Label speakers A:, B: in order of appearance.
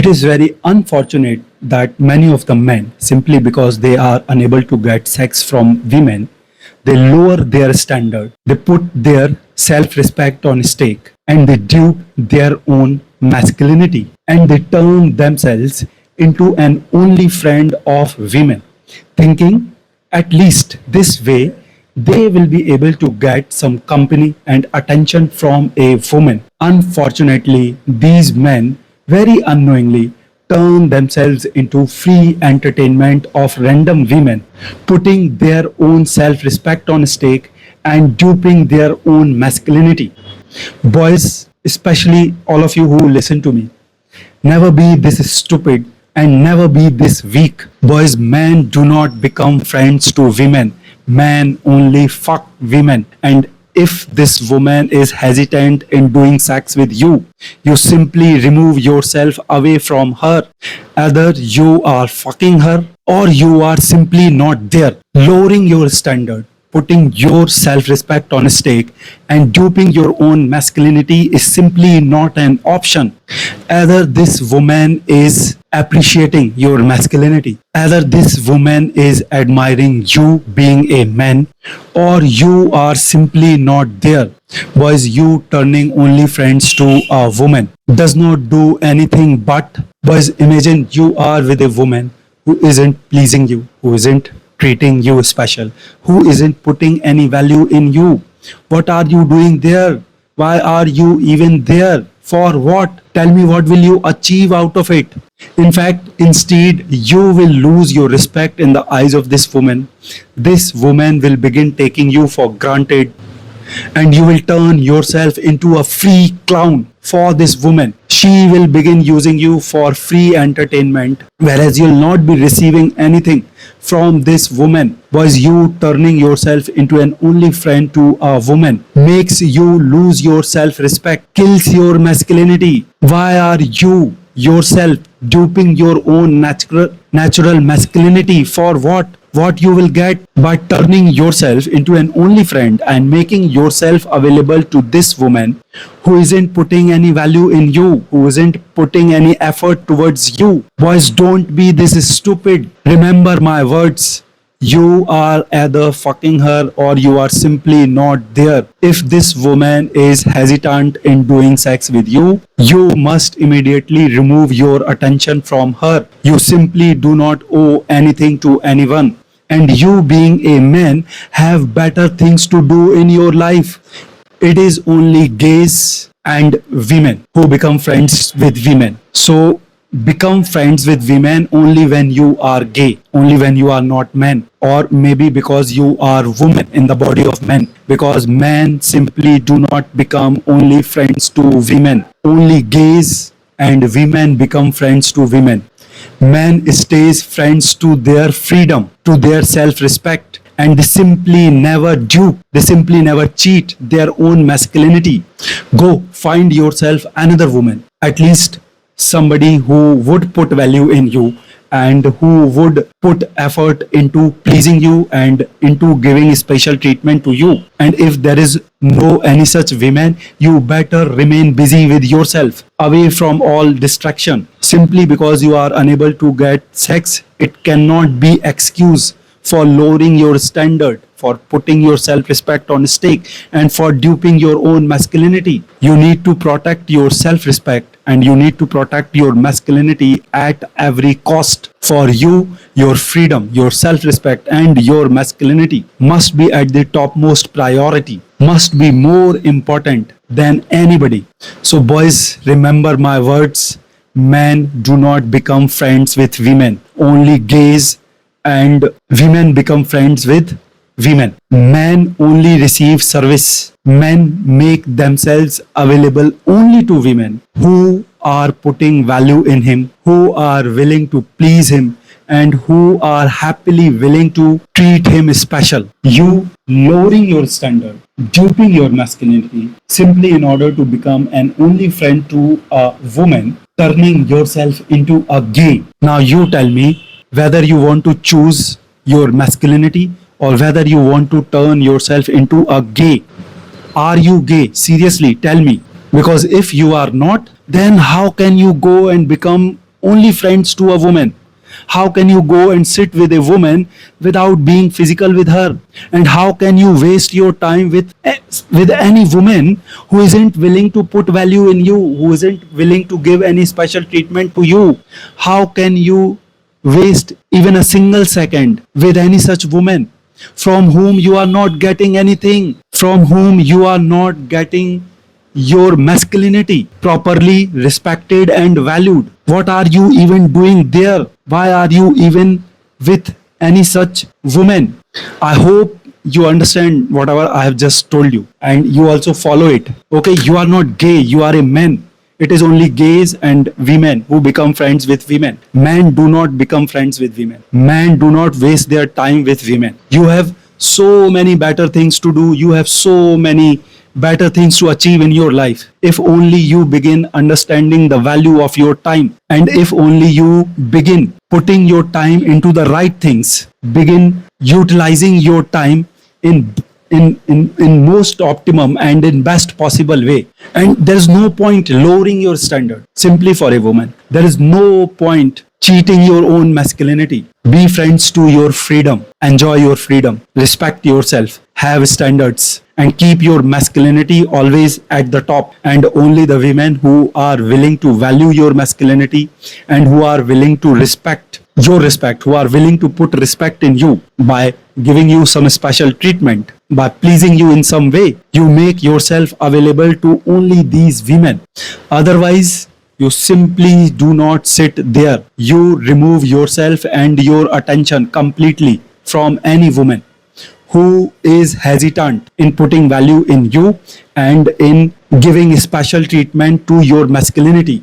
A: It is very unfortunate that many of the men, simply because they are unable to get sex from women, they lower their standard, they put their self respect on stake, and they dupe their own masculinity, and they turn themselves into an only friend of women, thinking at least this way they will be able to get some company and attention from a woman. Unfortunately, these men very unknowingly turn themselves into free entertainment of random women, putting their own self respect on stake and duping their own masculinity. Boys, especially all of you who listen to me, never be this stupid and never be this weak. Boys, men do not become friends to women. Men only fuck women. And if this woman is hesitant in doing sex with you, you simply remove yourself away from her. Either you are fucking her or you are simply not there. Lowering your standard, putting your self respect on stake, and duping your own masculinity is simply not an option. Either this woman is appreciating your masculinity, either this woman is admiring you being a man, or you are simply not there. Boys, you turning only friends to a woman does not do anything but, boys, imagine you are with a woman who isn't pleasing you, who isn't treating you special, who isn't putting any value in you. What are you doing there? Why are you even there? For what? Tell me, what will you achieve out of it? In fact, instead, you will lose your respect in the eyes of this woman. This woman will begin taking you for granted, and you will turn yourself into a free clown for this woman. She will begin using you for free entertainment, whereas you'll not be receiving anything from this woman. Boys, you turning yourself into an only friend to a woman makes you lose your self-respect, kills your masculinity. Why are you yourself duping your own natural masculinity? For what? What you will get by turning yourself into an only friend and making yourself available to this woman who isn't putting any value in you, who isn't putting any effort towards you. Boys, don't be this stupid. Remember my words. You are either fucking her or you are simply not there. If this woman is hesitant in doing sex with you, you must immediately remove your attention from her. You simply do not owe anything to anyone. And you being a man have better things to do in your life. It is only gays and women who become friends with women. So become friends with women only when you are gay, only when you are not men, or maybe because you are woman in the body of men, because men simply do not become only friends to women. Only gays and women become friends to women. Men stays friends to their freedom, to their self-respect, and they simply never dupe, they simply never cheat their own masculinity. Go find yourself another woman, at least somebody who would put value in you and who would put effort into pleasing you and into giving special treatment to you. And if there is no any such women, you better remain busy with yourself, away from all distraction. Simply because you are unable to get sex, it cannot be excuse for lowering your standard, for putting your self-respect on stake, and for duping your own masculinity. You need to protect your self-respect and you need to protect your masculinity at every cost. For you, your freedom, your self-respect, and your masculinity must be at the topmost priority, must be more important than anybody. So boys, remember my words. Men do not become friends with women. Only gays and women become friends with women. Men only receive service. Men make themselves available only to women who are putting value in him, who are willing to please him, and who are happily willing to treat him special. You lowering your standard, duping your masculinity simply in order to become an only friend to a woman, turning yourself into a gay. Now you tell me whether you want to choose your masculinity or whether you want to turn yourself into a gay. Are you gay? Seriously, tell me. Because if you are not, then how can you go and become only friends to a woman. How can you go and sit with a woman without being physical with her? And how can you waste your time with any woman who isn't willing to put value in you, who isn't willing to give any special treatment to you? How can you waste even a single second with any such woman from whom you are not getting anything, from whom you are not getting your masculinity properly respected and valued? What are you even doing there? Why are you even with any such woman? I hope you understand whatever I have just told you and you also follow it. Okay, you are not gay, you are a man. It is only gays and women who become friends with women. Men do not become friends with women. Men do not waste their time with women. You have so many better things to do. You have so many better things to achieve in your life. If only you begin understanding the value of your time, and if only you begin putting your time into the right things, begin utilizing your time in most optimum and in best possible way. And there is no point lowering your standard simply for a woman. There is no point cheating your own masculinity. Be friends to your freedom. Enjoy your freedom. Respect yourself. Have standards. And keep your masculinity always at the top. And only the women who are willing to value your masculinity and who are willing to respect your respect, who are willing to put respect in you by giving you some special treatment, by pleasing you in some way, you make yourself available to only these women. Otherwise, you simply do not sit there. You remove yourself and your attention completely from any woman who is hesitant in putting value in you and in giving special treatment to your masculinity.